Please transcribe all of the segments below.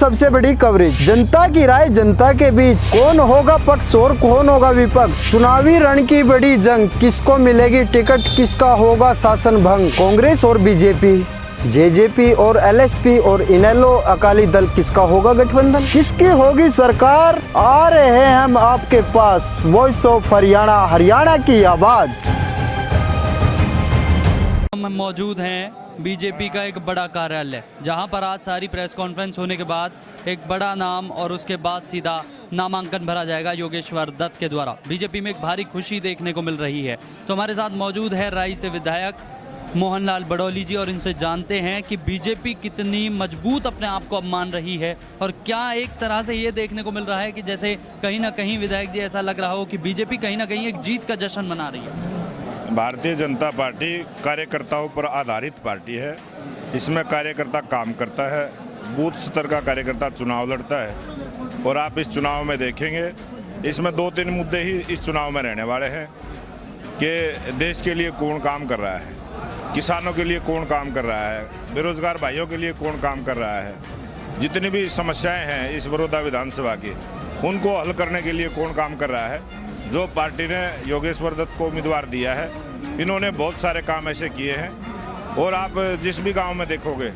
सबसे बड़ी कवरेज, जनता की राय जनता के बीच, कौन होगा पक्ष और कौन होगा विपक्ष, चुनावी रण की बड़ी जंग, किसको मिलेगी टिकट, किसका होगा शासन भंग, कांग्रेस और बीजेपी, जेजेपी और एलएसपी और इनेलो अकाली दल, किसका होगा गठबंधन, किसकी होगी सरकार। आ रहे हैं हम आपके पास, वॉइस ऑफ हरियाणा, हरियाणा की आवाज। हम मौजूद हैं बीजेपी का एक बड़ा कार्यालय, जहां पर आज सारी प्रेस कॉन्फ्रेंस होने के बाद एक बड़ा नाम और उसके बाद सीधा नामांकन भरा जाएगा योगेश्वर दत्त के द्वारा। बीजेपी में एक भारी खुशी देखने को मिल रही है। तो हमारे साथ मौजूद है राई से विधायक मोहनलाल बड़ौली जी, और इनसे जानते हैं कि बीजेपी कितनी मजबूत अपने आप को अब मान रही है, और क्या एक तरह से ये देखने को मिल रहा है कि जैसे कहीं ना कहीं विधायक जी ऐसा लग रहा हो कि बीजेपी कहीं ना कहीं एक जीत का जश्न मना रही है। भारतीय जनता पार्टी कार्यकर्ताओं पर आधारित पार्टी है। इसमें कार्यकर्ता काम करता है, बूथ स्तर का कार्यकर्ता चुनाव लड़ता है। और आप इस चुनाव में देखेंगे, इसमें 2-3 मुद्दे ही इस चुनाव में रहने वाले हैं कि देश के लिए कौन काम कर रहा है, किसानों के लिए कौन काम कर रहा है, बेरोजगार भाइयों के लिए कौन काम कर रहा है, जितनी भी समस्याएं हैं इस बड़ौदा विधानसभा की, उनको हल करने के लिए कौन काम कर रहा है। जो पार्टी ने योगेश्वर दत्त को उम्मीदवार दिया है, इन्होंने बहुत सारे काम ऐसे किए हैं। और आप जिस भी गांव में देखोगे,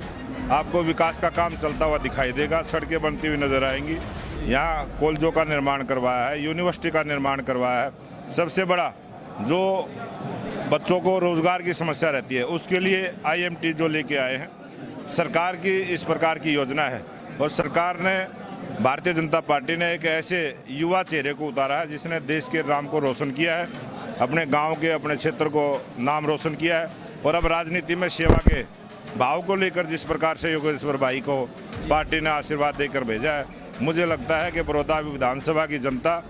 आपको विकास का काम चलता हुआ दिखाई देगा, सड़कें बनती हुई नजर आएंगी। यहाँ कॉलेजों का निर्माण करवाया है, यूनिवर्सिटी का निर्माण करवाया है। सबसे बड़ा जो बच्चों को रोजगार की समस्या रहती है, उसके लिए IMT जो लेके आए हैं, सरकार की इस प्रकार की योजना है। और सरकार ने, भारतीय जनता पार्टी ने एक ऐसे युवा चेहरे को उतारा है जिसने देश के नाम को रोशन किया है, अपने गांव के, अपने क्षेत्र को नाम रोशन किया है। और अब राजनीति में सेवा के भाव को लेकर जिस प्रकार से योगेश्वर भाई को पार्टी ने आशीर्वाद देकर भेजा है, मुझे लगता है कि बड़ौदा विधानसभा की जनता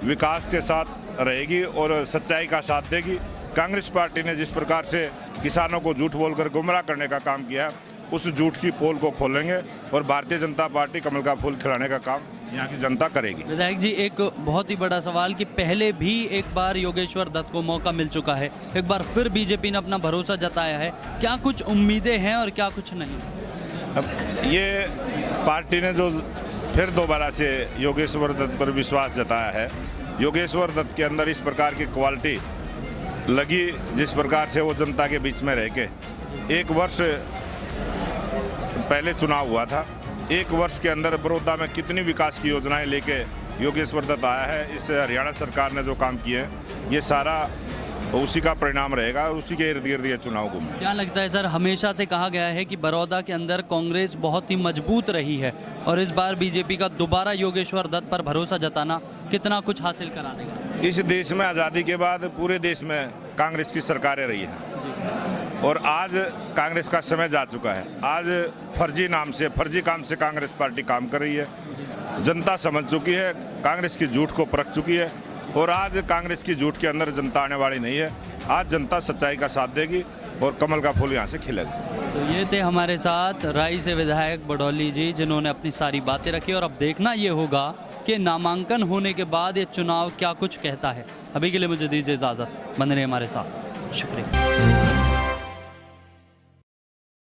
विकास के साथ रहेगी और सच्चाई का साथ देगी। कांग्रेस पार्टी ने जिस प्रकार से किसानों को झूठ बोलकर गुमराह करने का काम किया है, उस झूठ की पोल को खोलेंगे और भारतीय जनता पार्टी कमल का फूल खिलाने का काम यहाँ की जनता करेगी। विधायक जी, एक बहुत ही बड़ा सवाल कि पहले भी एक बार योगेश्वर दत्त को मौका मिल चुका है, एक बार फिर बीजेपी ने अपना भरोसा जताया है, क्या कुछ उम्मीदें हैं और क्या कुछ नहीं? अब ये पार्टी ने जो फिर दोबारा से योगेश्वर दत्त पर विश्वास जताया है, योगेश्वर दत्त के अंदर इस प्रकार की क्वालिटी लगी जिस प्रकार से वो जनता के बीच में रह के, 1 वर्ष पहले चुनाव हुआ था, 1 वर्ष के अंदर बड़ौदा में कितनी विकास की योजनाएं लेके योगेश्वर दत्त आया है। इस हरियाणा सरकार ने जो काम किए हैं, ये सारा उसी का परिणाम रहेगा, उसी के इर्द गिर्द ये चुनाव घूमे। क्या लगता है सर, हमेशा से कहा गया है कि बड़ौदा के अंदर कांग्रेस बहुत ही मजबूत रही है, और इस बार बीजेपी का दोबारा योगेश्वर दत्त पर भरोसा जताना कितना कुछ हासिल करा देगा? इस देश में आज़ादी के बाद पूरे देश में कांग्रेस की सरकारें रही हैं, और आज कांग्रेस का समय जा चुका है। आज फर्जी नाम से, फर्जी काम से कांग्रेस पार्टी काम कर रही है। जनता समझ चुकी है, कांग्रेस की झूठ को परख चुकी है, और आज कांग्रेस की झूठ के अंदर जनता आने वाली नहीं है। आज जनता सच्चाई का साथ देगी और कमल का फूल यहाँ से खिलेगा। तो ये थे हमारे साथ राई से विधायक बड़ौली जी, जिन्होंने अपनी सारी बातें रखी, और अब देखना ये होगा कि नामांकन होने के बाद ये चुनाव क्या कुछ कहता है। अभी के लिए मुझे दीजिए इजाज़त, बने रहिए हमारे साथ, शुक्रिया।